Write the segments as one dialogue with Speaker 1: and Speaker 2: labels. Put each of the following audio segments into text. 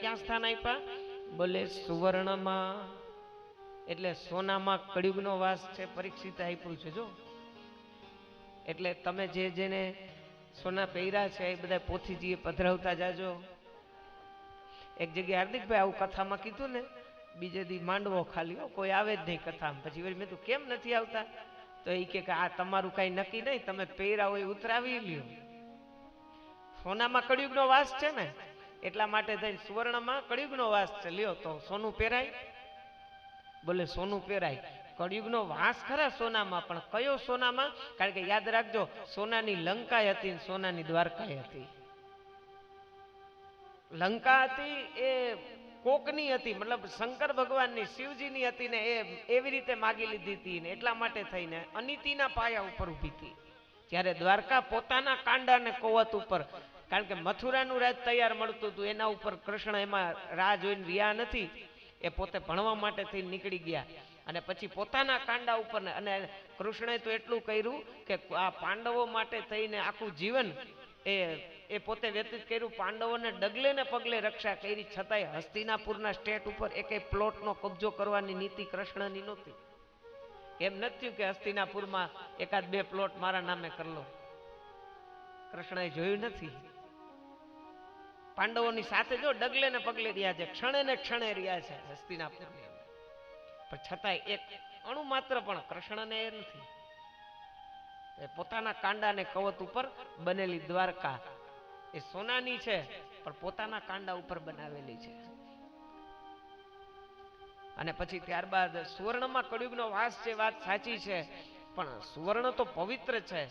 Speaker 1: ક્યાં સ્થાન આપ્યા? બોલે સુવર્ણમાં, એટલે સોનામાં કળિયુગનો વાસ છે. પરીક્ષિત આપ્યું છે જો. એટલે તમે જેને સોના પહેર્યા છે એ બધા પોથીજીએ પધરાવતા જાજો. એક જગ્યાએ હાર્દિકભાઈ આવું કથામાં કીધું ને, બીજે દી માંડવો ખાલી, કોઈ આવે જ નહીં કથામાં. પછી મેં કીધું કેમ નથી આવતા? તો એ કે આ તમારું કઈ નક્કી નહીં, તમે પહેર્યા હોય ઉતરાવી લ્યો. સોનામાં કળિયુગનો વાસ છે ને, એટલા માટે થઈને સુવર્ણમાં કળિયુગનો વાસ છે. લ્યો તો સોનું પહેરાય? બોલે સોનું પહેરાય. કળિયુગનો વાસ ખરા સોનામાં, પણ કયો સોનામાં? કારણ કે યાદ રાખજો, સોનાની લંકા હતી ને સોનાની દ્વારકા હતી. લંકા હતી એ કોકની હતી, મતલબ શંકર ભગવાનની, શિવજીની હતી ને, એ એવી રીતે માગી લીધી હતી ને એટલા માટે થઈને અનિતિના પાયા ઉપર ઊભી હતી. જ્યારે દ્વારકા પોતાના કાંડા ને કોવત ઉપર, કારણ કે મથુરાનું રાજ તૈયાર મળતું હતું, એના ઉપર કૃષ્ણ એમાં રાહ જોઈને રહ્યા નથી. એ પોતે ભણવા માટે થઈને નીકળી ગયા અને પછી પોતાના કાંડા ઉપર, અને કૃષ્ણએ તો એટલું કર્યું કે આ પાંડવો માટે થઈને આખું જીવન એ પોતે વ્યતીત કર્યું. પાંડવોને ડગલે ને પગલે રક્ષા કરી, છતાંય હસ્તિનાપુરના સ્ટેટ ઉપર એકેય પ્લોટનો કબજો કરવાની નીતિ કૃષ્ણની નહોતી. એમ નથી કે હસ્તિનાપુરમાં એકાદ બે પ્લોટ મારા નામે કરી લો. કૃષ્ણએ જોયું નથી. પાંડવોની સાથે જો ડગલે ને પગલે રહ્યા છે, ક્ષણે ને ક્ષણે રહ્યા છે હસ્તિનાપુરની અંદર. પણ છતાંય એક અણુ માત્ર પણ કૃષ્ણને એ નથી. પોતાના કાંડા ને કવચ ઉપર બનેલી દ્વારકા એ સોનાની છે, પણ પોતાના કાંડા ઉપર બનાવેલી છે. અને પછી ત્યારબાદ સુવર્ણમાં કળિયુગનો વાસ છે, વાત સાચી છે, પણ સુવર્ણ તો પવિત્ર છે.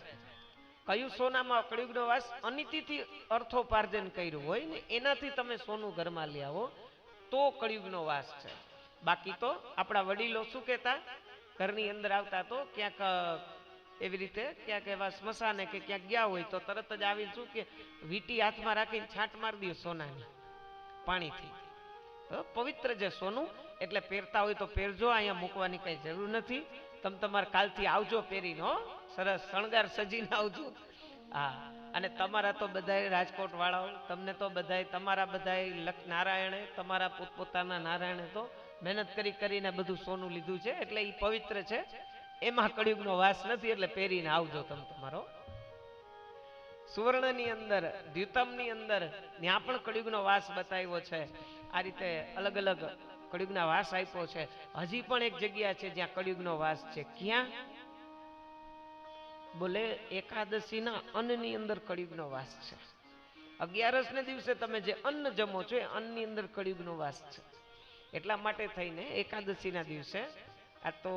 Speaker 1: કયું સોનામાં કળિયુગનો વાસ? અનિતિથી અર્થોપાર્જન કર્યું હોય ને એનાથી તમે સોનું ઘરમાં લઈ આવો તો કળિયુગનો વાસ છે. બાકી તો આપણા વડીલો શું કહેતા? ઘરની અંદર આવતા તો ક્યાંક એવી રીતે ક્યાંક એવા સ્મશાને કે ક્યાંક ગયા હોય તો તરત જ આવીને શું કે વીંટી હાથમાં રાખીને છાંટ મારી દો સોનાની પાણીથી. પવિત્ર છે સોનું, એટલે પહેરતા હોય તો પહેરજો, અહીંયા મૂકવાની કઈ જરૂર નથી. તમે તમારે કાલથી આવજો પહેરીને, હો, સરસ શણગાર સજીને આવજો. હા, અને તમારા તો બધાય રાજકોટ વાળાઓ, તમને તો બધાય તમારા બધાય નારાયણે, તમારા પોતપોતાના નારાયણે તો મહેનત કરીને બધું સોનું લીધું છે, એટલે એ પવિત્ર છે. એમાં કળિયુગનો વાસ નથી, એટલે પહેરીને આવજો તમે તમારો. સુવર્ણની અંદર, દ્યુતમની અંદર ત્યાં પણ કળિયુગનો વાસ બતાવ્યો છે. આ રીતે અલગ અલગ કળિયુગના વાસ આપ્યો છે. હજી પણ એક જગ્યા છે જ્યાં કળિયુગનો વાસ છે. ક્યાં? બોલે એકાદશીના અન્નની અંદર કળિયુગનો વાસ છે. 11 ને દિવસે તમે જે અન્ન જમો છો એ અન્નની અંદર કળિયુગનો વાસ છે. એટલા માટે થઈને એકાદશીના દિવસે આ તો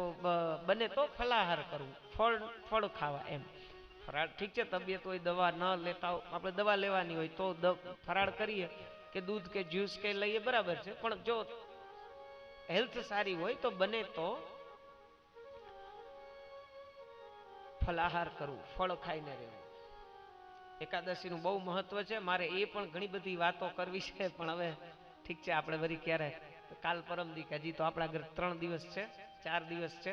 Speaker 1: બને તો ફલાહાર કરવું, ફળ ખાવા. એમ ફરાળ ઠીક છે, તબિયત હોય, દવા ન લેતા આપણે દવા લેવાની હોય તો ફરાળ કરીએ કે દૂધ કે જ્યુસ કે લઈએ, બરાબર છે. પણ જો હેલ્થ સારી હોય તો બને તો ફલાહાર કરવું, ફળ ખાઈને રહેવું. એકાદશીનું બહુ મહત્વ છે. મારે એ પણ ઘણી બધી વાતો કરવી છે, પણ હવે ઠીક છે, આપણે વળી ક્યારે, કાલ પરમ દી, હજી તો આપણા ઘર 3 દિવસ છે, 4 દિવસ છે,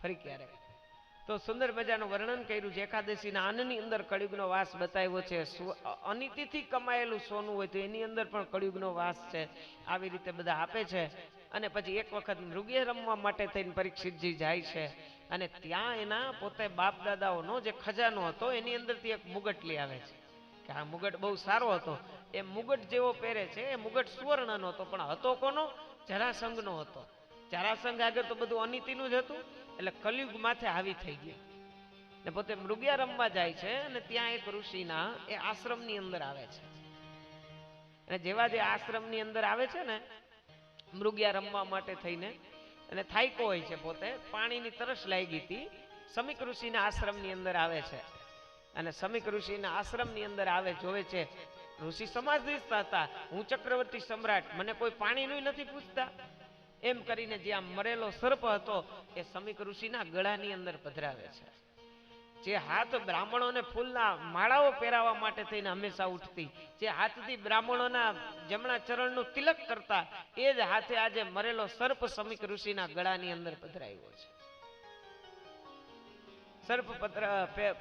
Speaker 1: ફરી ક્યારે. તો સુંદર મજાનું વર્ણન કર્યું છે. એકાદશીના અન્નની અંદર કળિયુગનો વાસ બતાવ્યો છે. અનિતિથી કમાયેલું સોનું હોય તો એની અંદર પણ કળિયુગનો વાસ છે. આવી રીતે બધા આપે છે. અને પછી એક વખત મૃગે રમવા માટે થઈને પરીક્ષિતજી જાય છે, અને ત્યાં એના પોતે બાપ દાદાઓનો જે ખજાનો હતો એની અંદરથી એક મુગટ લઈ આવે છે. કે આ મુગટ બહુ સારો હતો. એ મુગટ જેવો પહેરે છે, એ મુગટ સુવર્ણનો હતો, પણ હતો કોનો? જરાસંઘનો હતો. જરાસંઘ આગળ તો બધું અનિતિનું જ હતું, એટલે કલયુગ માથે હાવી થઈ ગયા. ને પોતે મૃગયા રમવા જાય છે, અને ત્યાં એક ઋષિના એ આશ્રમની અંદર આવે છે. અને જેવા જે આશ્રમની અંદર આવે છે ને મૃગયા રમવા માટે થઈને, અને થાયકો હોય છે, પોતે પાણીની તરસ લાગી હતી. સમીક ઋષિના આશ્રમની અંદર આવે છે, અને સમીક ઋષિના આશ્રમની અંદર આવે, જોવે છે ઋષિ સમાધિસ્થ હતા, હું ચક્રવર્તી સમ્રાટ, મને કોઈ પાણીનું નથી પૂછતા. એમ કરીને જ્યાં મરેલો સર્પ હતો એ સમીક ઋષિના ગળાની અંદર પધરાવે છે. જે હાથ બ્રાહ્મણોને ફૂલના માળાઓ પહેરાવવા માટે થઈને હંમેશા ઉઠતી, જે હાથથી બ્રાહ્મણોના જમણા ચરણનું તિલક કરતા, એ જ હાથે આજે મરેલો સર્પ સમીક ઋષિના ગળાની અંદર પધરાવ્યો છે. સર્પ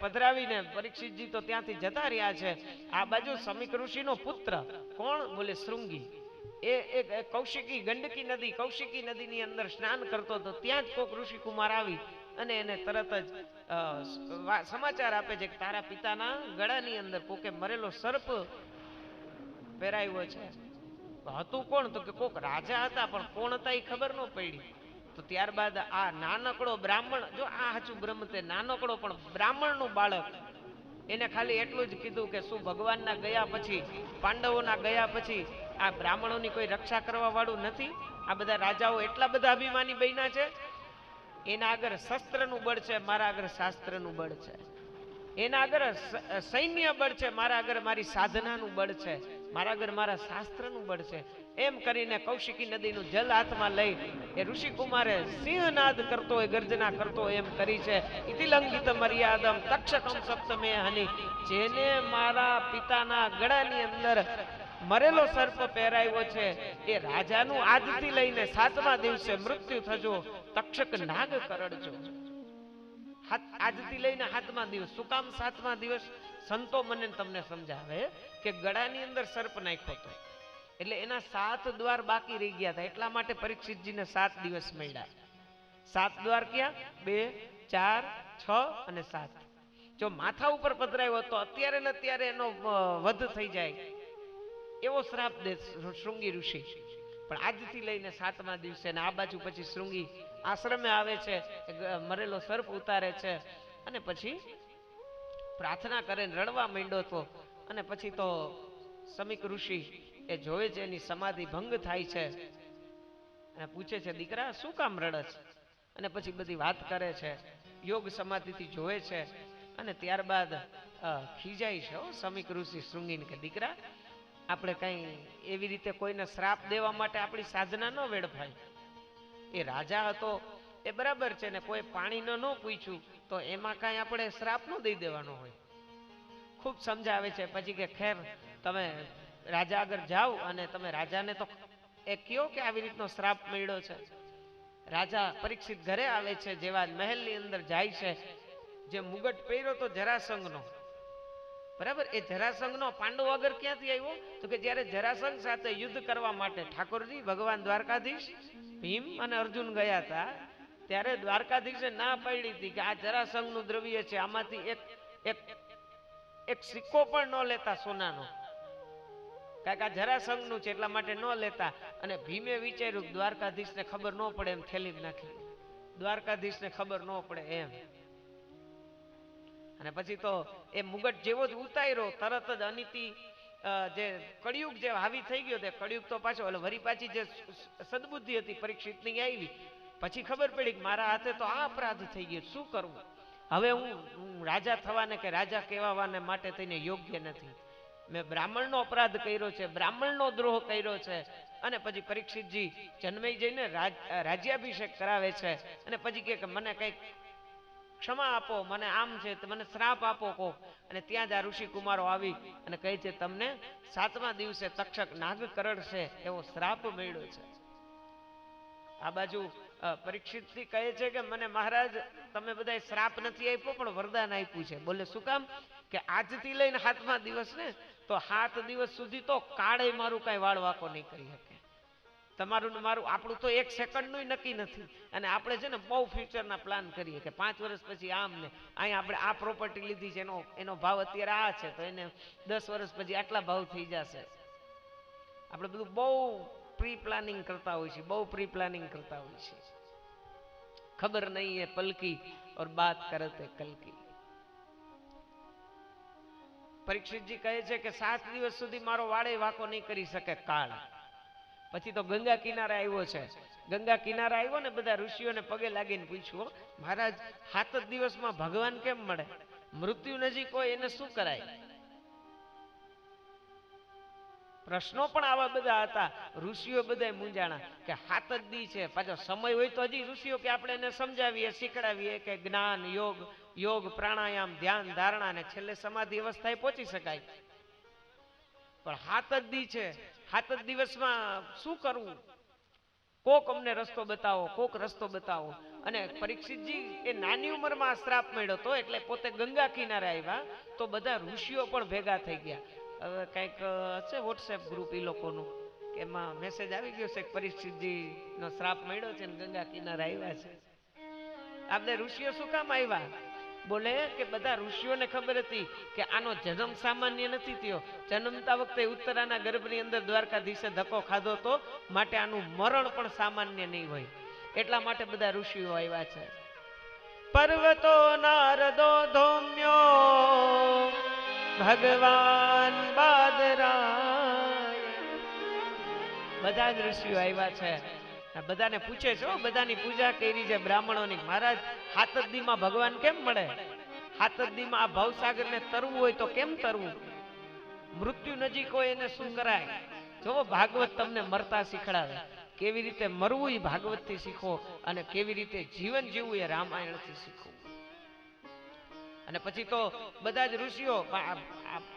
Speaker 1: પધરાવીને પરીક્ષિતજી તો ત્યાંથી જતા રહ્યા છે. આ બાજુ સમીક ઋષિનો પુત્ર કોણ? બોલે શૃંગી. એ કૌશિકી ગંડકી નદી, કૌશિકી નદીની અંદર સ્નાન કરતો હતો. ત્યાં જ કોક ઋષિ કુમાર આવી અને એને તરત જ સમાચાર આપે છે કે તારા પિતાના ગળાની અંદર કોકે મરેલો સર્પ પહેરાવ્યો છે. હતું કોણ? તો કે કોક રાજા હતા, પણ કોણ હતા એ ખબર ન પડી. તો ત્યારબાદ આ નાનકડો બ્રાહ્મણ, જો આ હાચું બ્રહ્મ તે નાનકડો પણ બ્રાહ્મણનું બાળક, એને ખાલી એટલું જ કીધું કે શું ભગવાનના ગયા પછી, પાંડવોના ગયા પછી આ બ્રાહ્મણોની કોઈ રક્ષા કરવા વાળું નથી? આ બધા રાજાઓ એટલા બધા અભિમાની બન્યા છે. એના આગળ શસ્ત્રનું બળ છે, મારા આગળ શાસ્ત્રનું બળ છે. એના આગળ સૈન્ય બળ છે, મારા આગળ મારી સાધનાનું બળ છે, મારા આગળ મારા શાસ્ત્રનું બળ છે. એમ કરીને કૌશિકી નદીનું જલ હાથમાં લઈ એ ઋષિકુમારે સિંહનાદ કરતો હોય, ગર્જના કરતો એમ કરી છે. ઇતિલંઘિત મર્યાદમ તક્ષકમ સપ્તમે હની. જેને મારા પિતાના ગળાની અંદર મરેલો સર્પ પહેરાવ્યો છે એ રાજાનું આજથી લઈને 7મા દિવસે મૃત્યુ થજો, તક્ષક નાગ કરડજો. આજથી લઈને 7મા દિવસ. શું કામ 7મા દિવસ? સંતો મને તમને સમજાવે કે ગળાની અંદર સર્પ નાખ્યો હતો એટલે એના 7 દ્વાર બાકી રહી ગયા હતા. એટલા માટે પરીક્ષિતજીને 7 દિવસ મળ્યા. 7 દ્વાર ક્યાં? 2, 4, 6 અને 7. જો માથા ઉપર પધરાયો હતો અત્યારે ને અત્યારે એનો વધ થઈ જાય એવો શ્રાપ દે શૃંગી ઋષિ. પણ આજથી લઈને 7મા દિવસે ને આ બાજુ પછી શૃંગી આશ્રમે આવે છે, મરેલો સર્પ ઉતારે છે અને પછી પ્રાર્થના કરે, રડવા માંડ્યો હતો. અને પછી તો સમીક ઋષિ એ જોવે છે એની સમાધિ ભંગ થાય છે અને પૂછે છે દીકરા શું કામ રડસ? અને પછી બધી વાત કરે છે, યોગ સમાધિથી જોવે છે. અને ત્યારબાદ ખીજાય છે સમીક ઋષિ શૃંગીને કે દીકરા આપણે કઈ એવી રીતે કોઈને શ્રાપ દેવા માટે આપણી સાધના ન વેડફાય. એ રાજા હતો એ બરાબર છે ને, કોઈ પાણી ન પૂછ્યું તો એમાં કઈ આપણે શ્રાપ ન દઈ દેવાનો હોય. ખૂબ સમજાવે છે. પછી કે ખેર તમે રાજા આગળ જાઓ અને તમે રાજાને તો એ કયો કે આવી રીતનો શ્રાપ મળ્યો છે. રાજા પરીક્ષિત ઘરે આવે છે, જેવા મહેલની અંદર જાય છે, જે મુગટ પહેર્યો તો જરાસંઘનો, બરાબર, એ જરાસંઘનો પાંડવ વગર ક્યાંથી આવ્યો? તો કે જ્યારે જરાસંઘ સાથે યુદ્ધ કરવા માટે ઠાકોરજી ભગવાન દ્વારકાધીશ ભીમ અને અર્જુન ગયા હતા ત્યારે દ્વારકાધીશે ના પાડી હતી કે આ જરાસંઘનું દ્રવ્ય છે, આમાંથી એક સિક્કો પણ ન લેતા સોનાનો, કારણ કે આ જરાસંઘનું છે એટલા માટે ન લેતા. અને ભીમે વિચાર્યું દ્વારકાધીશને ખબર ન પડે એમ થેલી નાખી, દ્વારકાધીશને ખબર ન પડે એમ. અને પછી તો એ મુગટ જેવો જ ઉતાર્યો તરત જ અનિતિ જે કળિયુગ જે હાવી થઈ ગયો તે કળિયુગ તો પાછો વરી પાછી જે સદબુદ્ધિ હતી પરીક્ષિતની આવી. પછી ખબર પડી કે મારા હાથે તો આ અપરાધ થઈ ગયો, શું કરવું હવે? હું રાજા થવાને કે રાજા કહેવાને માટે થઈને યોગ્ય નથી. મેં બ્રાહ્મણનો અપરાધ કર્યો છે, બ્રાહ્મણનો દ્રોહ કર્યો છે. અને પછી પરીક્ષિતજી જન્મે જઈને રાજ્યાભિષેક કરાવે છે. અને પછી કે મને કંઈક ક્ષમા આપો, મને આમ છે, મને શ્રાપ આપો કો. અને ત્યાં જ આ ઋષિ કુમારો આવી અને કહે છે તમને 7મા દિવસે તક્ષક નાગ કરડશે એવો શ્રાપ મળ્યો છે. આ બાજુ પરીક્ષિતજી કહે છે કે મને મહારાજ તમે બધા શ્રાપ નથી આપ્યો પણ વરદાન આપ્યું છે. બોલે શું કામ? કે આજથી લઈને 7મા દિવસ ને તો 7 દિવસ સુધી તો કાળે મારું કઈ વાળ વાકો નહીં કરી શકે. તમારું ને મારું આપણું તો 1 સેકન્ડનું નક્કી નથી. અને આપણે છે ને બહુ ફ્યુચરના પ્લાન કરીએ કે 5 વર્ષ પછી આમ ને અહીંયા આપણે આ પ્રોપર્ટી લીધી છે એનો ભાવ અત્યારે આ છે તો એને 10 વર્ષ પછી આટલા ભાવ થઈ જશે. આપણે બધું બહુ પ્રી પ્લાનિંગ કરતા હોય છે, બહુ પ્રી પ્લાનિંગ કરતા હોય છે. ખબર નહીં એ પલકી और बात करते कल की. પરીક્ષિતજી કહે છે કે 7 દિવસ સુધી મારો વાળે વાકો નહીં કરી શકે કાળ. પછી તો ગંગા કિનારે આવ્યો છે. ગંગા કિનારે આવ્યો ને બધા ઋષિઓને પગે લાગીને પૂછ્યું મહારાજ 7 દિવસમાં ભગવાન કેમ મળે? મૃત્યુ નજીક હોય એને શું કરાય? પ્રશ્નો પણ આવા બધા હતા. ઋષિઓ બધા મૂંઝાણા કે 7 જ દી છે, પાછો સમય હોય તો હજી ઋષિઓ કે આપણે એને સમજાવીએ શીખડાવીએ કે જ્ઞાન યોગ પ્રાણાયામ ધ્યાન ધારણા ને છેલ્લે સમાધિ અવસ્થાએ પહોંચી શકાય. પણ 7 જ દી છે, 7 જ દિવસમાં શું કરવું? કોક અમને રસ્તો બતાવો, કોક રસ્તો બતાવો. અને પરીક્ષિતજી એ નાની ઉંમરમાં શ્રાપ મળ્યો હતો, એટલે પોતે ગંગા કિનારે આવ્યા તો બધા ઋષિઓ પણ ભેગા થઈ ગયા. હવે કંઈક હશે વોટ્સએપ ગ્રુપ એ લોકોનું, કે એમાં મેસેજ આવી ગયો છે કે પરીક્ષિતજી નો શ્રાપ મળ્યો છે ને ગંગા કિનારે આવ્યા છે. આપણે ઋષિઓ શું કામ આવ્યા? બોલે કે બધા ઋષિઓને ખબર હતી કે આનો જન્મ સામાન્ય નથી થયો, જન્મતા વખતે ઉત્તરાના ગર્ભની અંદર દ્વારકાધીશે ધક્કો ખાધો હતો, માટે આનું મરણ પણ સામાન્ય નહીં હોય. એટલા માટે બધા ઋષિઓ આવ્યા છે. પર્વતો નારદો ધૌમ્યો ભગવાન બાદરાય. બધા જ ઋષિઓ આવ્યા છે. બધાને પૂછે છે, બધાની પૂજા કરી છે બ્રાહ્મણોની, મહારાજ હાથદીમાં ભગવાન કેમ મળે? હાથદીમાં આ ભવસાગરને તરવું હોય તો કેમ તરવું? મૃત્યુ નજીક હોય એને શું કરાય? જો ભાગવત તમને મરતા શીખડાવે, કેવી રીતે મરવું એ ભાગવત થી શીખો, અને કેવી રીતે જીવન જીવવું એ રામાયણ થી શીખો. અને પછી તો બધા જ ઋષિઓ,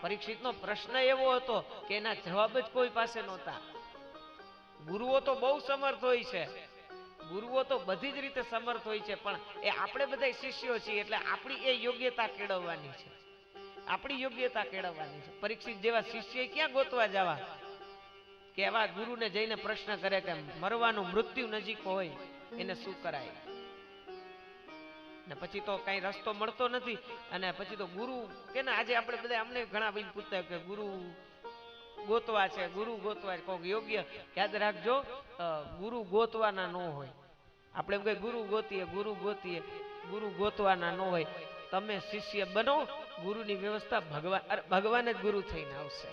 Speaker 1: પરીક્ષિતનો પ્રશ્ન એવો હતો કે એના જવાબ જ કોઈ પાસે નહોતા. ગુરુઓ તો બહુ સમર્થ હોય છે, ગુરુઓ તો બધી જ રીતે સમર્થ હોય છે, પણ એ આપણે બધા શિષ્યો છીએ એટલે આપણી એ યોગ્યતા કેળવવાની છે, આપણી યોગ્યતા કેળવવાની છે. પરીક્ષિત જેવા શિષ્ય ક્યાં ગોતવા જવા કે એવા ગુરુને જઈને પ્રશ્ન કરે કે મરવાનું મૃત્યુ નજીક હોય એને શું કરાય? ને પછી તો કઈ રસ્તો મળતો નથી, અને પછી તો ગુરુ કે ને આજે આપણે બધા અમને ઘણા ભાઈ પૂછતા કે ગુરુ ગોતવા છે, ગુરુ ગોતવા છે. કોક યોગ્ય યાદ રાખજો, ગુરુ ગોતવાના ન હોય. આપણે એમ કઈ ગુરુ ગોતીએ, ગુરુ ગોતીએ, ગુરુ ગોતવાના ન હોય. તમે શિષ્ય બનો, ગુરુની વ્યવસ્થા ભગવાન જ ગુરુ થઈને આવશે.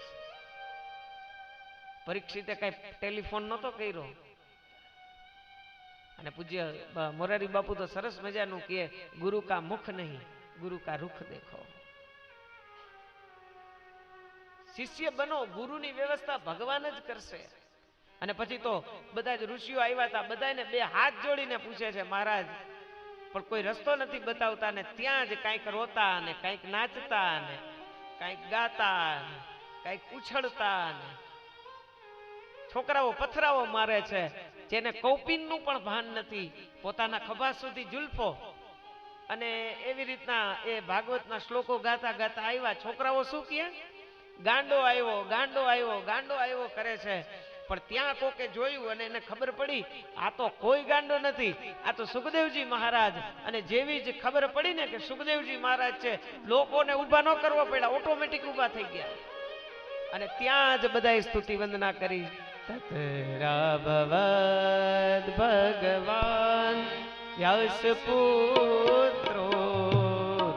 Speaker 1: પરીક્ષિતે કઈ ટેલિફોન નતો કર્યો, અને પૂજ્ય મોરારી બાપુ તો સરસ મજાનું કહે, ગુરુ કા મુખ નહીં, ગુરુ કા રૂખ દેખો. શિષ્ય બનો, ગુરુની વ્યવસ્થા ભગવાન જ કરશે. અને પછી તો બધા જ ઋષિઓ આવ્યા હતા, બધાને બે હાથ જોડીને પૂછે છે, મહારાજ પણ કોઈ રસ્તો નથી બતાવતા, ને ત્યાં જ કાંઈક રોતા ને કાંઈક નાચતા ને કાંઈક ગાતા ને કાંઈક ઉછળતા ને છોકરાઓ પથરાઓ મારે છે, જેને કૌપિનનું પણ ભાન નથી, પોતાના ખભા સુધી જુલ્ફો, અને એવી રીતના એ ભાગવતના શ્લોકો ગાતા ગાતા આવ્યા. છોકરાઓ શું કહે? ગાંડો આવ્યો, ગાંડો આવ્યો, ગાંડો આવ્યો કરે છે. પણ ત્યાં કોકે જોયું અને એને ખબર પડી આ તો કોઈ ગાંડો નથી, આ તો સુખદેવજી મહારાજ. અને જેવી જ ખબર પડી ને કે સુખદેવજી મહારાજ છે, લોકોને ઊભા ન કરવો પડ્યા, ઓટોમેટિક ઊભા થઈ ગયા. અને ત્યાં જ બધાએ સ્તુતિ વંદના કરી. તતરા ભવદ ભગવાન વ્યાસ પુત્રો,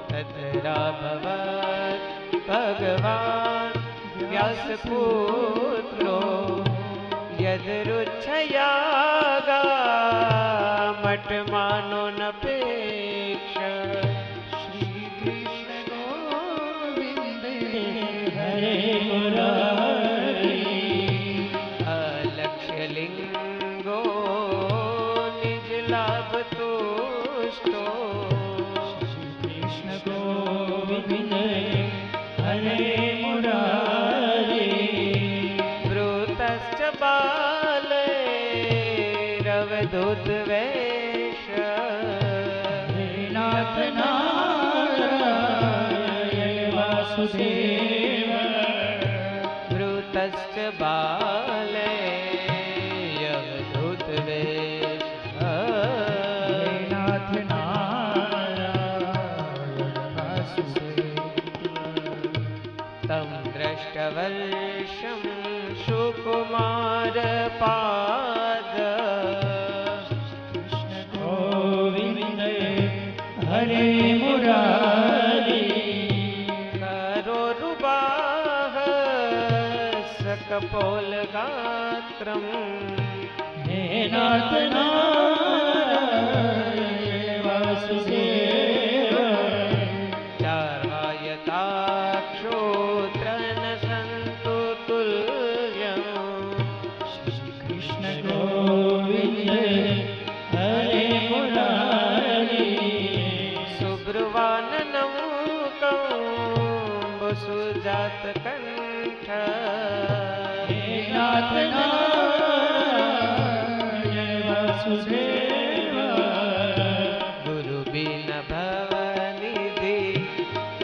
Speaker 1: તતરા ભવદ ભગવાન વ્યાસ પુત્રો, યદરુચ્છયાગા મઠ માનો નપેક્ષ. શ્રી કૃષ્ણ ગોવિંદ હરે મુરારી, અલક્ષ્ય લિંગો નિજ લાભ તુષ્ટો. શ્રી કૃષ્ણ ગોવિંદ હરે મુરારી, વૃતશ્ચ બાલે રવધૂત વેશ. નાથ નારાયણ વાસુદેવ, વૃતશ્ચ બાલે યવધૂત વેશ. નાથ નારાયણ વાસુદેવ, તમ દ્રષ્ટવર્ષમ સુકુમાર પાદ. કૃષ્ણ ગોવિંદ હરે મુરારી, કરો રૂબાહ સકપોલ ગાત્રમ. હે નાથ નારાયણ વાસુદેવ, ચારાયતાક્ષોત્રન સંતુ તુલ્યમ. શ્રી કૃષ્ણ ગોવિંદ હરે મુરારી, સુબ્રવાનનમ કંબ સુજાત કંઠ. હે નાથ નારાયણ
Speaker 2: वासुदेव
Speaker 1: गुरु बिन भवनिधि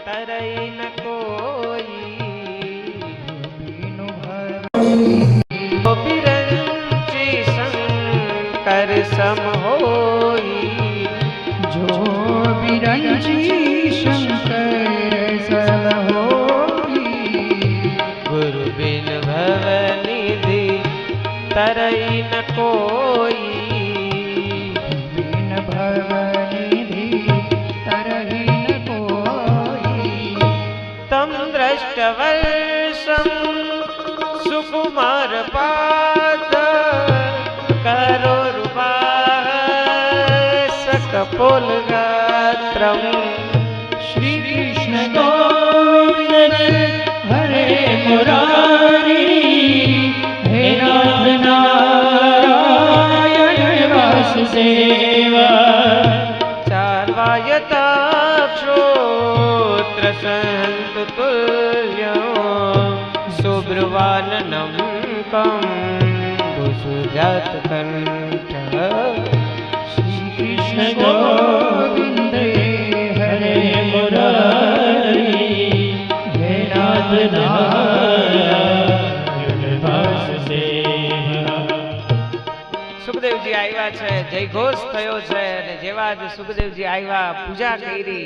Speaker 1: तरई न कोई
Speaker 2: बिनु भव
Speaker 1: बिरंची शंकर सम होई
Speaker 2: जो बिरंची शंकर सम होई
Speaker 1: गुरु बिन भवनिधि तरई न कोई
Speaker 2: बिन भवनिधि तरहि न कोई
Speaker 1: तम दृष्टवर्षम सुकुमार पाद करो सकपोल गात्रम
Speaker 2: श्री कृष्ण गोविंद हरे मुरारी हे नाथ नारायण वासुदेव
Speaker 1: चार्वायताक्षोत्र संत तुल्य सुब्रवाननम कम सुजात कंठ
Speaker 2: कृष्ण गोविंद हरे मुरारी हे नाथ नारायण वासुदेव
Speaker 1: સુખદેવજી આવ્યા છે, જય ઘોષ થયો છે અને જેવા જ સુખદેવજી આવ્યા પૂજા કરી.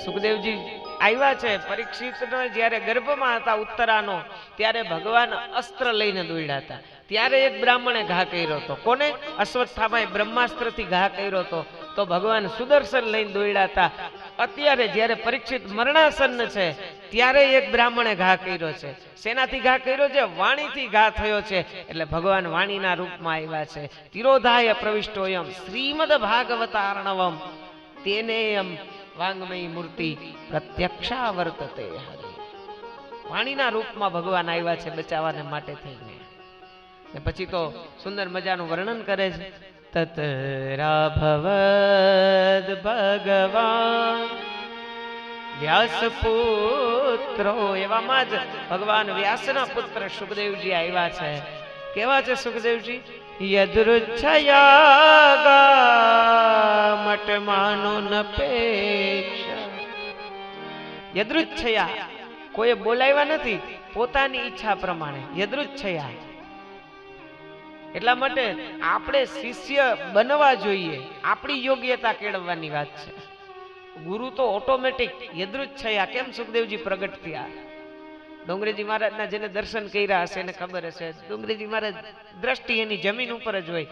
Speaker 1: સુખદેવજી આવ્યા છે. પરીક્ષિતનો જ્યારે ગર્ભમાં હતા ઉત્તરાનો ત્યારે ભગવાન અસ્ત્ર લઈને દોડ્યા હતા. ત્યારે એક બ્રાહ્મણે ઘા કર્યો હતો. કોને? અશ્વત્થામાએ બ્રહ્માસ્ત્રથી ઘા કર્યો હતો. તો ભગવાન સુદર્શન લઈને દોડ્યા હતા. અત્યારે જ્યારે પરીક્ષિત મરણાસન્ન છે ત્યારે એક બ્રાહ્મણે ઘા કર્યો છે. શેનાથી ઘા કર્યો છે? વાણીથી ઘા થયો છે. એટલે ભગવાન વાણીના રૂપમાં આવ્યા છે. તિરોધાય પ્રવિષ્ટોયમ શ્રીમદ ભાગવતાર્ણવમ તેનેયમ વાંગમયી મૂર્તિ પ્રત્યક્ષા વર્તતે. હરે વાણીના રૂપમાં ભગવાન આવ્યા છે બચાવવાને માટે થઈને. ને પછી તો સુંદર મજાનું વર્ણન કરે છે. તતરાભવદ ભગવાન વ્યાસપુત્રો. એવામાં જ ભગવાન વ્યાસના પુત્ર સુખદેવજી આવ્યા છે. કેવા છે સુખદેવજી? યદૃચ્છયા મટમાનો નપેક્ષા. યદૃચ્છયા કોઈ બોલાવ્યા નથી, પોતાની ઈચ્છા પ્રમાણે. યદૃચ્છયા એટલા માટે આપણે શિષ્ય બનવા જોઈએ. આપણી યોગ્યતા કેળવવાની વાત છે. ગુરુ તો ઓટોમેટિક યદૃચ્છયા. કેમ સુખદેવજી પ્રગટ થયા? ડુંગરેજી મહારાજના જેને દર્શન કર્યા હશે એને ખબર હશે. ડુંગરેજી મહારાજ દ્રષ્ટિ એની જમીન ઉપર જ હોય.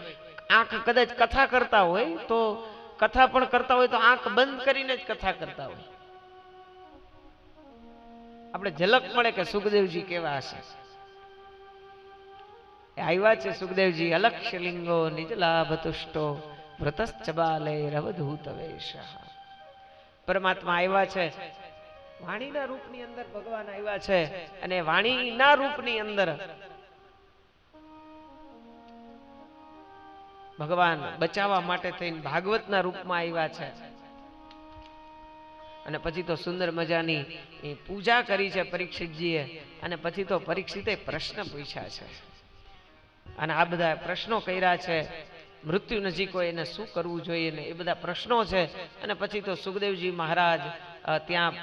Speaker 1: આંખ કદાચ કથા કરતા હોય તો કથા પણ કરતા હોય તો આંખ બંધ કરીને જ કથા કરતા હોય. આપણે ઝલક મળે કે સુખદેવજી કેવા હશે. આવ્યા છે સુખદેવજી. અલક્ષ્ય લિંગો નિજલાભ તુષ્ટો વ્રતશ્ચબાલે રવધૂત વેશ. પરમાત્મા આવ્યા છે. વાણીના રૂપની અંદર ભગવાન આવ્યા છે અને વાણીના રૂપની અંદર ભગવાન બચાવવા માટે થઈને ભાગવતના રૂપમાં આવ્યા છે. અને પછી તો સુંદર મજાની પૂજા કરી છે પરીક્ષિતજીએ. અને પછી તો પરીક્ષિતે પ્રશ્ન પૂછ્યા છે અને આ બધા પ્રશ્નો કર્યા છે. મૃત્યુ નજીક હોય એને શું કરવું જોઈએ ને એ બધા પ્રશ્નો છે. અને પછી તો સુખદેવજી મહારાજ ત્યાં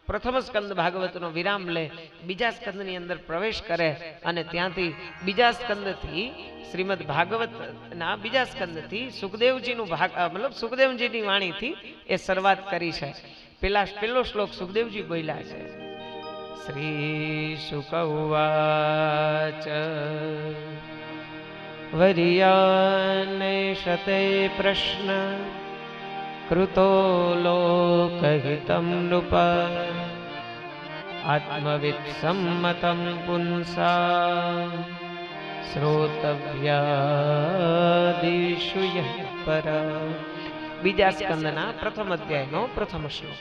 Speaker 1: પ્રથમ સ્કંદ ભાગવતનો વિરામ લે, બીજા સ્કંદની અંદર પ્રવેશ કરે અને ત્યાંથી બીજા સ્કંદથી શ્રીમદ ભાગવતના બીજા સ્કંદથી સુખદેવજીનું મતલબ સુખદેવજીની વાણીથી એ શરૂઆત કરી છે. પેલો શ્લોક સુખદેવજી બોલ્યા છે. શ્રી શુક ઉવાચ વર્યાનેશતે પ્રશ્ન કૃતો લોકહિતં નૃપ આત્મવિદ સંમતં પુંસા શ્રોતવ્યાદિષુ યઃ પર. બીજા સ્કંદના પ્રથમ અધ્યાયનો પ્રથમ શ્લોક.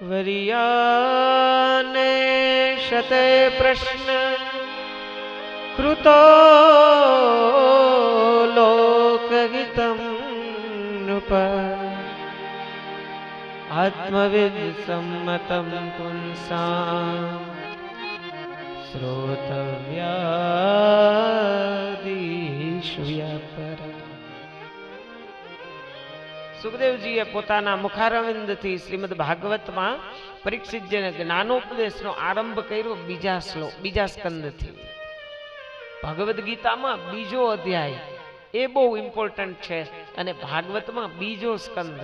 Speaker 1: વર્યાનેશતે પ્રશ્ન કૃતો લોકહિતં નૃપ આત્મવિદ સંમતં પુંસા શ્રોતવ્યાદિષુ સુખદેવજીએ પોતાના મુખારવિંદથી શ્રીમદ ભાગવતમાં પરીક્ષિતજીને જ્ઞાનોપદેશનો આરંભ કર્યો બીજા સ્કંદથી. ભગવદ્ ગીતામાં બીજો અધ્યાય એ બહુ ઇમ્પોર્ટન્ટ છે અને ભાગવતમાં બીજો સ્કંદ.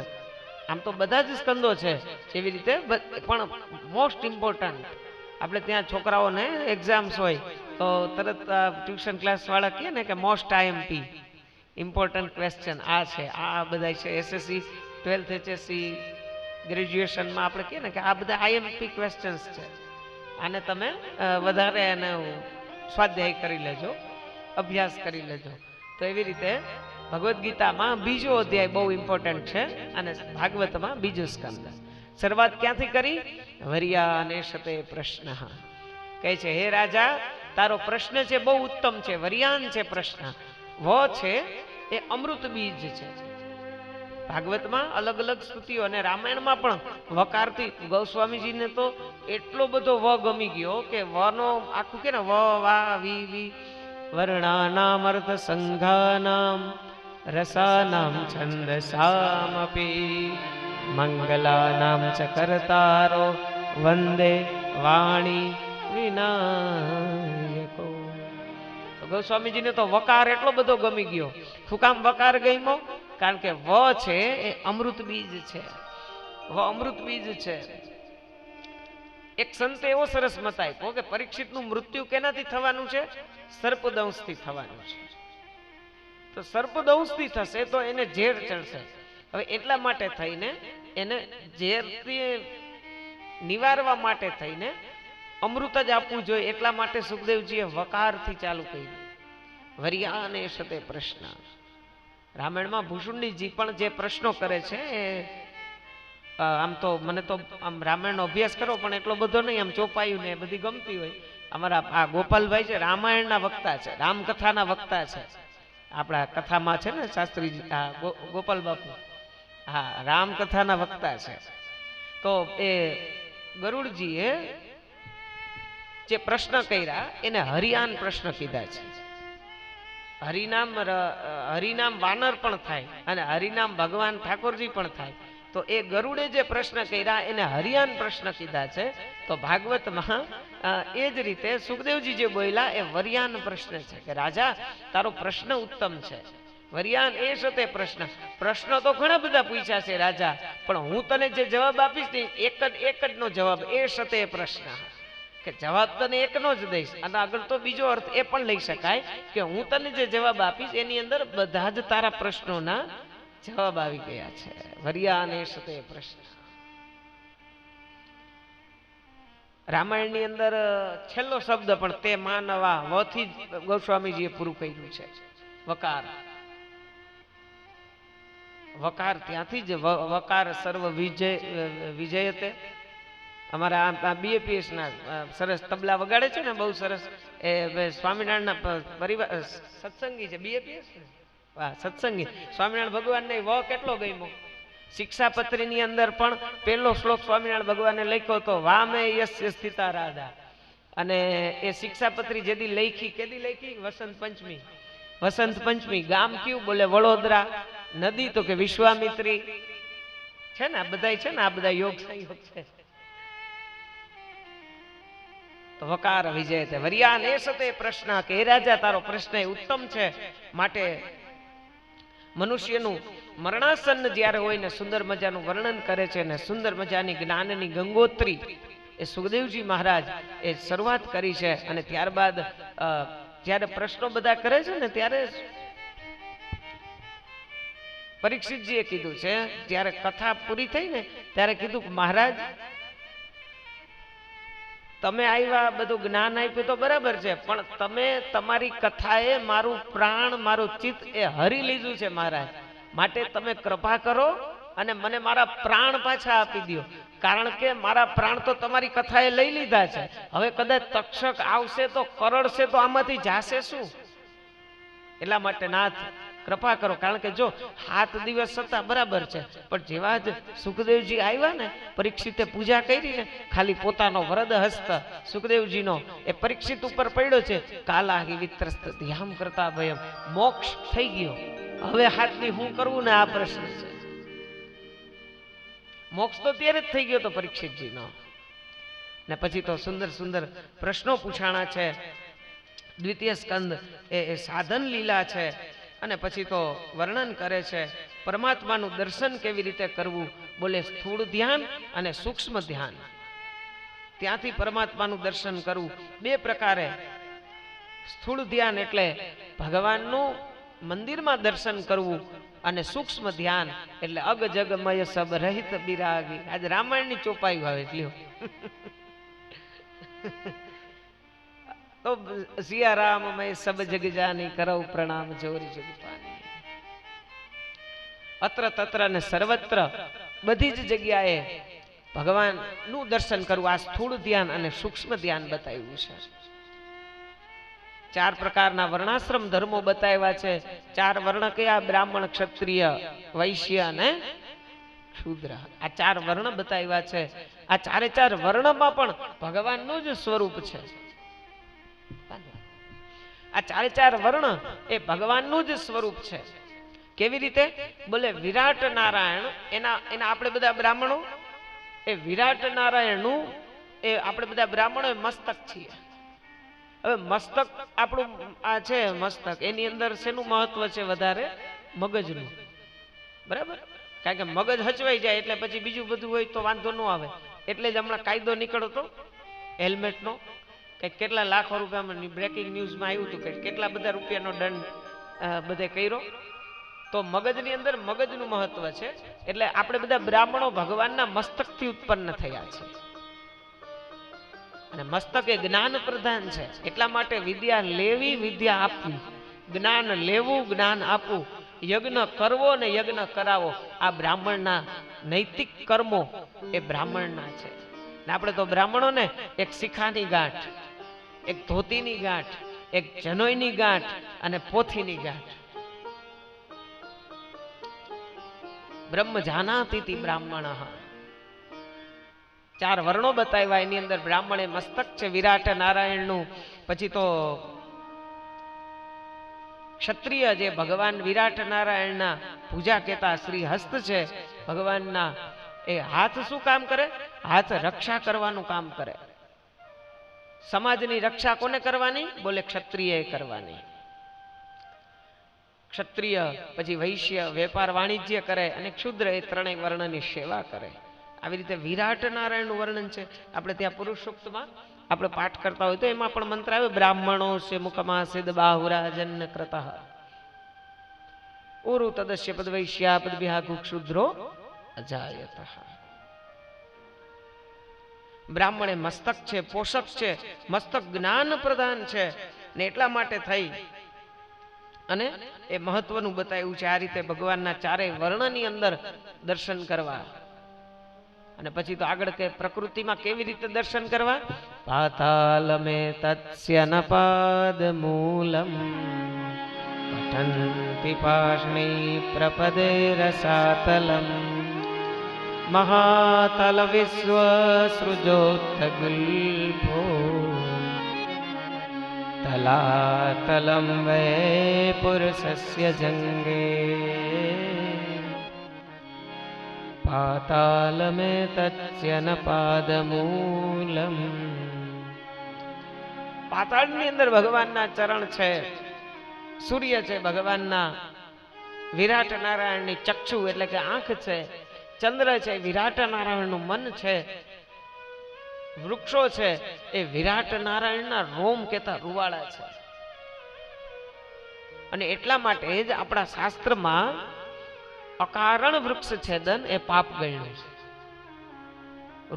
Speaker 1: આમ તો બધા જ સ્કંદો છે એવી રીતે, પણ મોસ્ટ ઇમ્પોર્ટન્ટ. આપણે ત્યાં છોકરાઓને એક્ઝામ્સ હોય તો તરત ટ્યુશન ક્લાસ વાળા કહે ને કે મોસ્ટ આઈએમપી ઇમ્પોર્ટન્ટ ક્વેશ્ચન આ છે, આ બધા છે. એસએસસી 12th એચએસસી ગ્રેજ્યુએશનમાં આપણે કહે ને કે આ બધા આઈએમપી ક્વેશ્ચન્સ છે. આને તમે વધારે એને સ્વાધ્યાય કરી લેજો, અભ્યાસ કરી લેજો. તો એવી રીતે ભગવદ્ ગીતામાં બીજો અધ્યાય બહુ ઇમ્પોર્ટન્ટ છે અને ભાગવતમાં બીજો સ્કંદ. શરૂઆત ક્યાંથી કરી? વર્યાને શતે પ્રશ્ન. કહે છે હે રાજા, તારો પ્રશ્ન છે બહુ ઉત્તમ છે. વર્યાન છે પ્રશ્ન, વ છે એ અમૃત બીજ છે. ભાગવતમાં અલગ અલગ સ્તુતિઓ અને રામાયણમાં પણ વકારથી ગોસ્વામીજીને તો એટલો બધો વ ગમી ગયો કે વનો આખું કે ને વ વા વી વી વર્ણાનામ અર્થ સંઘાનામ રસાનામ છંદસામપી મંગલાનામ ચ કરતારો વંદે વાણી વિનાયકો. ગોસ્વામીજીને તો વકાર એટલો બધો ગમી ગયો. શું કામ વકાર ગમ્યો? કારણ કે વ છે એ અમૃત બીજ છે. વ અમૃત બીજ છે. એક સંતે એવો સરસ મત આપ્યો કે પરીક્ષિતનું મૃત્યુ કેનાથી થવાનું છે? સર્પદંશથી થવાનું છે. તો સર્પદંશથી થશે તો એને ઝેર ચડશે. હવે એટલા માટે થઈને એને ઝેરથી નિવારવા માટે થઈને અમૃત જ આપવું જોઈએ. એટલા માટે સુખદેવજીએ વકારથી ચાલુ કર્યું. વર્યાને શતે પ્રશ્ન. રામાયણમાં ભૂષુંડીજી પણ જે પ્રશ્નો કરે છે આમ તો મને તો આમ રામાયણનો અભ્યાસ કરો પણ એટલો બધો નહીં, આમ ચોપાયું ને બધી ગમતી હોય. અમારા આ ગોપાલભાઈ છે રામાયણના વક્તા છે, રામકથાના વક્તા છે. આપણા કથામાં છે ને શાસ્ત્રીજી ગોપાલ બાપુ, હા રામકથાના વક્તા છે. તો એ ગરુડજીએ જે પ્રશ્ન કર્યા એને હરિયાન પ્રશ્ન કીધા છે. હરિનામ વાનર પણ થાય અને હરિનામ ભગવાન ઠાકોરજી પણ થાય. તો એ ગરુડે જે પ્રશ્ન કર્યા એને હરિયાન પ્રશ્ન કીધા છે. તો ભાગવતમાં એ જ રીતે સુખદેવજી જે બોલ્યા એ વર્યાન પ્રશ્ન છે કે રાજા તારો પ્રશ્ન ઉત્તમ છે. વર્યાન એ છે તે પ્રશ્ન તો ઘણા બધા પૂછ્યા છે રાજા, પણ હું તને જે જવાબ આપીશ ને એક જ નો જવાબ એ સતે પ્રશ્ન, કે જવાબ તને એકનો જ દઈશ. અને આગળ તો બીજો અર્થ એ પણ લઈ શકાય કે હું તને જે જવાબ આપીશ એની અંદર બધા જ તારા પ્રશ્નોના જવાબ આવી ગયા છે. વર્યાને સતે પ્રશ્ન. રામાયણની અંદર છેલ્લો શબ્દ પણ તે માનવા વથી જ ગોસ્વામીજીએ પૂરું કર્યું છે. વકાર. વકાર ત્યાંથી જ વકાર સર્વ વિજયતે. અમારા બીએપીએસ ના સરસ તબલા વગાડે છે ને બહુ સરસ, એ સ્વામિનારાયણના પરિવાર સત્સંગી છે બીએપીએસ. વાહ, સત્સંગી સ્વામિનારાયણ ભગવાનને વ કેટલો ગમ્યો. શિક્ષાપત્રીની અંદર પણ પહેલો શ્લોક સ્વામિનારાયણ ભગવાને લખ્યો હતો વામે યસ્ય સ્થિતા રાધા. અને એ શિક્ષાપત્રી જેદી લખી કેદી લખી? વસંત પંચમી. વસંત પંચમી. ગામ કયું? બોલે વડોદરા. નદી તો કે વિશ્વામિત્રી છે ને. આ બધા છે ને, આ બધા યોગ સંયોગ છે. તો વકાર વિજય છે. વર્યાન એ સતે પ્રશ્ન કે હે રાજા તારો પ્રશ્ન એ ઉત્તમ છે. માટે મનુષ્યનું મરણાસન્ન જ્યારે હોય ને સુંદર મજાનું વર્ણન કરે છે ને સુંદર મજાની જ્ઞાનની ગંગોત્રી એ સુખદેવજી મહારાજ એ શરૂઆત કરી છે. અને ત્યારબાદ જ્યારે પ્રશ્નો બધા કરે છે ને ત્યારે પરીક્ષિતજીએ કીધું છે, જ્યારે કથા પૂરી થઈ ને ત્યારે કીધું કે મહારાજ તમે આવ્યા બધું જ્ઞાન આપ્યું તો બરાબર છે, પણ તમે તમારી કથાએ મારું પ્રાણ મારું ચિત્ત એ હરી લીધું છે મહારાજ. માટે તમે કૃપા કરો અને મને મારા પ્રાણ પાછા આપી દો. કારણ કે મારા પ્રાણ તો તમારી કથાએ લઈ લીધા છે. હવે કદાચ તક્ષક આવશે તો કરડશે તો આમાંથી જાશે શું? એટલા માટે નાથ કૃપા કરો. કારણ કે જો 7 દિવસ હતા બરાબર છે, પણ જેવા જ સુખદેવજી આવ્યા ને પરીક્ષિતે પૂજા કરી ને ખાલી પોતાનો વરદ હસ્ત સુખદેવજીનો એ પરીક્ષિત ઉપર પડ્યો છે. કાલાહી વિત્રસ્ત ધ્યાન કરતા ભયમ. મોક્ષ થઈ ગયો. હવે હાથની હું કરવું ને આ પ્રશ્ન છે. મોક્ષ તો ત્યારે જ થઈ ગયો તો પરીક્ષિતજીનો. ને પછી તો સુંદર સુંદર પ્રશ્નો પૂછાણા છે. દ્વિતીય સ્કંદ એ સાધન લીલા છે, અને પછી તો વર્ણન કરે છે પરમાત્માનું દર્શન કેવી રીતે કરવું. બોલે સ્થૂળ ધ્યાન અને સૂક્ષ્મ ધ્યાન, ત્યાંથી પરમાત્માનું દર્શન કરવું. બે પ્રકારે. સ્થૂળ ધ્યાન એટલે ભગવાનનું મંદિરમાં દર્શન કરવું, અને સૂક્ષ્મ ધ્યાન એટલે અગ જગમય સબ રહિત બિરાગી. આજે રામાયણની ચોપાઈ આવે એટલે તો સિયા રામ મેં સબ જગ જાની કરવ પ્રણામ જોરી જગપાની. અત્ર તત્ર ને સર્વત્ર બધી જ જગ્યાએ ભગવાનનું દર્શન કરવું. આ સ્થૂળ ધ્યાન અને સૂક્ષ્મ ધ્યાન બતાવ્યું છે. 4 પ્રકારના વર્ણાશ્રમ ધર્મો બતાવ્યા છે. 4 વર્ણ કયા? બ્રાહ્મણ, ક્ષત્રિય, વૈશ્ય અને શૂદ્ર. આ 4 વર્ણ બતાવ્યા છે. આ 4 વર્ણમાં પણ ભગવાનનું જ સ્વરૂપ છે. આ 4 વર્ણ એ ભગવાનનું જ સ્વરૂપ છે. કેવી રીતે? બોલે વિરાટ નારાયણ એના આપણે બધા બ્રાહ્મણો એ વિરાટ નારાયણનું એ આપણે બધા બ્રાહ્મણો મસ્તક છીએ. હવે મસ્તક આપણું આ છે મસ્તક, એની અંદર શેનું મહત્વ છે વધારે? મગજનું. બરાબર? કારણ કે મગજ હચવાઈ જાય એટલે પછી બીજું બધું હોય તો વાંધો ન આવે. એટલે જ હમણાં કાયદો નીકળતો હેલ્મેટનો, કે કેટલા લાખો રૂપિયામાં બ્રેકિંગ ન્યૂઝમાં આવ્યું હતું કે કેટલા બધા રૂપિયાનો દંડ બધે કર્યો. તો મગજની અંદર મગજનું મહત્વ છે. એટલે આપણે બધા બ્રાહ્મણો ભગવાનના મસ્તકથી ઉત્પન્ન થયા છે, અને મસ્તક એ જ્ઞાન પ્રધાન છે. એટલા માટે વિદ્યા લેવી, વિદ્યા આપવી, જ્ઞાન લેવું, જ્ઞાન આપવું, યજ્ઞ કરવો ને યજ્ઞ કરાવો. આ બ્રાહ્મણના નૈતિક કર્મો એ બ્રાહ્મણના છે. ને આપણે તો બ્રાહ્મણોને એક શિખાની ગાંઠ, એક ધોતીની ગાંઠ, એક જનોઈની ગાંઠ અને પોથીની ગાંઠ. બ્રહ્મ જાનાતિ બ્રાહ્મણ. 4 વર્ણો બતાવ્યા. એની અંદર બ્રાહ્મણ એ મસ્તક છે વિરાટ નારાયણનું. પછી તો ક્ષત્રિય જે ભગવાન વિરાટ નારાયણના પૂજા કેતા શ્રી હસ્ત છે ભગવાનના, એ હાથ શું કામ કરે? હાથ રક્ષા કરવાનું કામ કરે. સમાજની રક્ષા કોને કરવાની? બોલે ક્ષત્રિય કરવાની. ક્ષત્રિય, પછી વૈશ્ય વેપાર વાણિજ્ય કરે, અને ક્ષુદ્ર એ 3 વર્ણની સેવા કરે. આવી રીતે વિરાટ નારાયણનું વર્ણન છે. આપણે ત્યાં પુરુષોક્તમાં આપણે પાઠ કરતા હોય તો એમાં પણ મંત્ર આવે, બ્રાહ્મણો સે મુખમાસિદ બાહુરાજન કૃતઃ ઉરુ તદસ્ય પદ વૈશ્યા પદ વિહાગુ ક્ષુદ્રો અજાયતઃ. બ્રાહ્મણ એ મસ્તક છે, પોષક છે. મસ્તક જ્ઞાન પ્રધાન છે, ને એટલા માટે થઈ અને એ મહત્વનું બતાવ્યું છે. આ રીતે ભગવાનના 4 વર્ણની અંદર દર્શન કરવા. અને પછી તો આગળ કે પ્રકૃતિમાં કેવી રીતે દર્શન કરવા? પાતાલ મે તત્સ્ય નપાદ મૂલમ પઠંતિ પાષ્ણી પ્રપદે રસાતલમ મહાતલ વિશ્વ સૃજોત્થગુલ્ભો તલાતલમ વે પુરુષસ્ય જંગે પાતાલ મે તત્સ્ય નપાદમૂલમ. પાતાળની અંદર ભગવાનના ચરણ છે. સૂર્ય છે ભગવાનના, વિરાટ નારાયણની ચક્ષુ એટલે કે આંખ છે. ચંદ્ર છે વિરાટ નારાયણનું મન છે. વૃક્ષો છે એ વિરાટ નારાયણના રોમ કેતા રૂવાળા છે. અને એટલા માટે જ આપણા શાસ્ત્રમાં અકારણ વૃક્ષ છેદન એ પાપ ગણ્યું છે.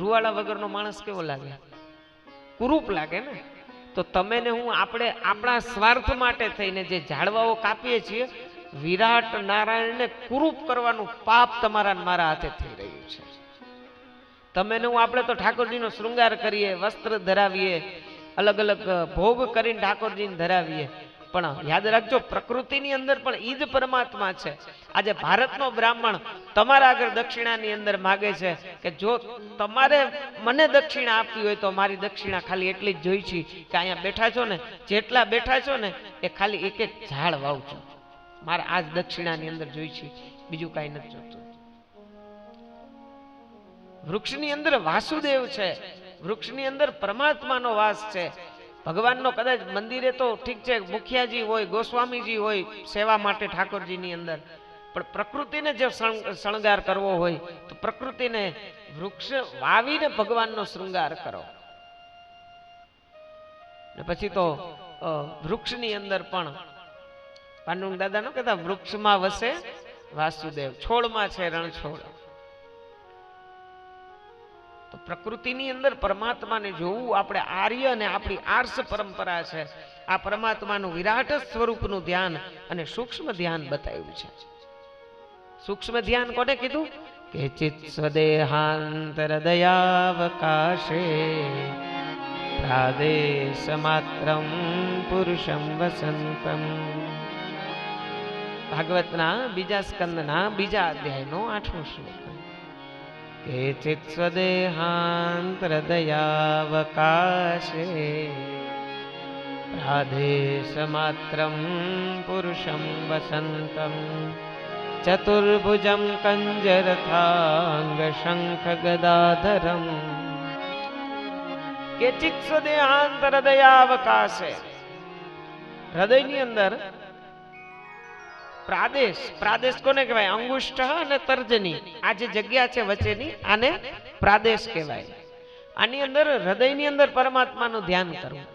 Speaker 1: રૂવાળા વગરનો માણસ કેવો લાગે? કુરૂપ લાગે ને. તો તમે ને હું આપણે આપણા સ્વાર્થ માટે થઈને જે ઝાડવાઓ કાપીએ છીએ, વિરાટ નારાયણને કુરૂપ કરવાનું પાપ તમારા મારા હાથે થઈ રહ્યું છે. તમે ને હું આપણે તો ઠાકોરજીનો શૃંગાર કરીએ, વસ્ત્ર ધરાવીએ, અલગ અલગ ભોગ કરીને ઠાકોરજીને ધરાવીએ, પણ યાદ રાખજો પ્રકૃતિની અંદર પણ ઈ જ પરમાત્મા છે. આજે ભારતનો બ્રાહ્મણ તમારા આગળ દક્ષિણાની અંદર માગે છે કે જો તમારે મને દક્ષિણા આપવી હોય તો મારી દક્ષિણા ખાલી એટલી જ જોઈ છે કે અહીંયા બેઠા છો ને, જેટલા બેઠા છો ને એ ખાલી એક એક ઝાડ વાવજો. મારે આજ દક્ષિણાની અંદર જોઈ છે, બીજું કાંઈ નથી જોતું. વૃક્ષની અંદર વાસુદેવ છે, વૃક્ષની અંદર પરમાત્માનો વાસ છે. ભગવાનનો કદાચ મંદિરે તો ઠીક છે, મુખિયાજી હોય, ગોસ્વામીજી હોય સેવા માટે ઠાકોરજીની અંદર, પણ પ્રકૃતિને જે શણગાર કરવો હોય તો પ્રકૃતિને વૃક્ષ વાવીને ભગવાનનો શૃંગાર કરો. ને પછી તો વૃક્ષની અંદર પણ પાંડુરંગ દાદા નો કહેતા વૃક્ષમાં વસે વાસુદેવ, છોડમાં છે રણછોડ. તો પ્રકૃતિની અંદર પરમાત્માને જોવું આપણે આર્ય અને આપણી આર્ષ પરંપરા છે. આ પરમાત્માનું વિરાટ સ્વરૂપનું ધ્યાન અને સૂક્ષ્મ ધ્યાન બતાવ્યું છે. સૂક્ષ્મ ધ્યાન કોને કીધું? કે ચિત સ્વદેહાંતર દયાવકાશે પ્રાદેશ માત્રમ પુરુષમ વસંતમ. ભાગવતના બીજા સ્કંદના બીજા અધ્યાયનો 8મો શ્લોક. કેચિત સ્વદેહાંતર દયાવકાશે પ્રાદેશ માત્રમ પુરુષમ વસંતમ ચતુર્ભુજમ કંજરથાંગ શંખ ગદાધરમ. કેચિત સ્વદેહાંતર દયાવકાશે, હૃદયની અંદર પ્રાદેશ, પ્રાદેશ કોને કહેવાય? અંગુષ્ઠ અને તર્જની, આ જે જગ્યા છે વચ્ચેની, આને પ્રાદેશ કહેવાય. આની અંદર હૃદયની અંદર પરમાત્માનું ધ્યાન કરવું.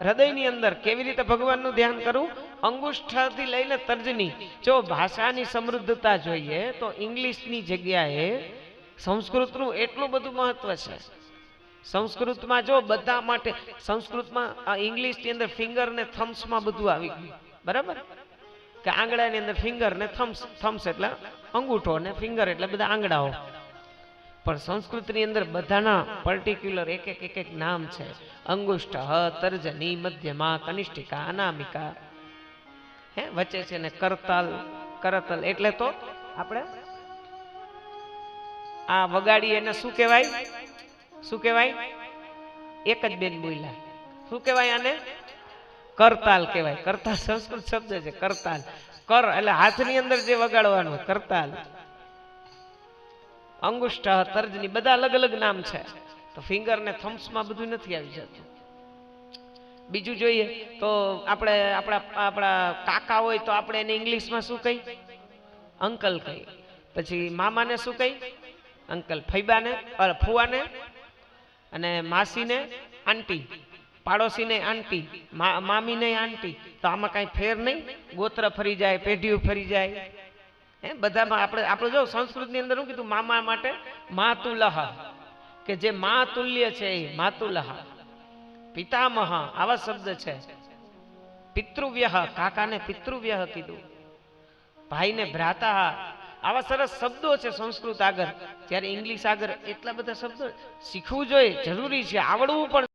Speaker 1: હૃદયની અંદર કેવી રીતે ભગવાનનું ધ્યાન કરવું? અંગુષ્ઠથી લઈને તર્જની. જો ભાષાની સમૃદ્ધતા જોઈએ તો ઇંગ્લિશની જગ્યાએ સંસ્કૃતનું એટલું બધું મહત્વ છે. સંસ્કૃતમાં જો બધા માટે, સંસ્કૃતમાં ઇંગ્લિશની અંદર ફિંગર ને થમ્સમાં બધું આવી ગયું, બરાબર? કે આંગળાની અંદર ફિંગર ને થમ્સ, થમ્સ એટલે અંગૂઠો ને ફિંગર એટલે બધા આંગળાઓ. પણ સંસ્કૃતની અંદર બધાના પર્ટિક્યુલર એક એક નામ છે. અંગુષ્ઠ, તર્જની, મધ્યમા, કનિષ્ઠિકા, અનામિકા, હે વચ્ચે છે ને કરતાલ. કરતલ એટલે તો આપણે આ વગાડી એને શું કહેવાય? શું કહેવાય? એક જ બેન બોલ્યા. શું કહેવાય આને? કરતાલ કહેવાય. કરતાલ સંસ્કૃત શબ્દ છે, કરતાલ. કર એટલે હાથની અંદર જે વગાડવાનું, કરતાલ. અંગુષ્ઠ, તર્જની બધા અલગ અલગ નામ છે. તો ફિંગર ને થમ્સમાં બધું નથી આવી જતું. બીજું જોઈએ તો આપણે આપણા કાકા હોય તો આપણે એને ઇંગ્લિશમાં શું કહી? અંકલ કહી. પછી મામાને શું કહી? અંકલ. ફૈબાને, ફુવાને અને માસીને આંટી, પાડોશીને આંટી, મામીને આંટી. તો આમાં કઈ ફેર નહીં? ગોત્ર ફરી જાય, પેઢીઓ ફરી જાય. હે બધામાં આપણે જો સંસ્કૃતની અંદર શું કીધું? મામા માટે માતુલહ, કે જે મા તુલ્ય છે એ માતુલહ. પિતામહ આવા શબ્દ છે. પિતૃવ્યહ, કાકાને પિતૃવ્યહ કીધું. ભાઈને ભ્રાતા, આવા સરસ શબ્દો છે સંસ્કૃત આગળ. ત્યારે ઇંગ્લિશ આગળ એટલા બધા શબ્દો શીખવું જોઈએ, જરૂરી છે, આવડવું પણ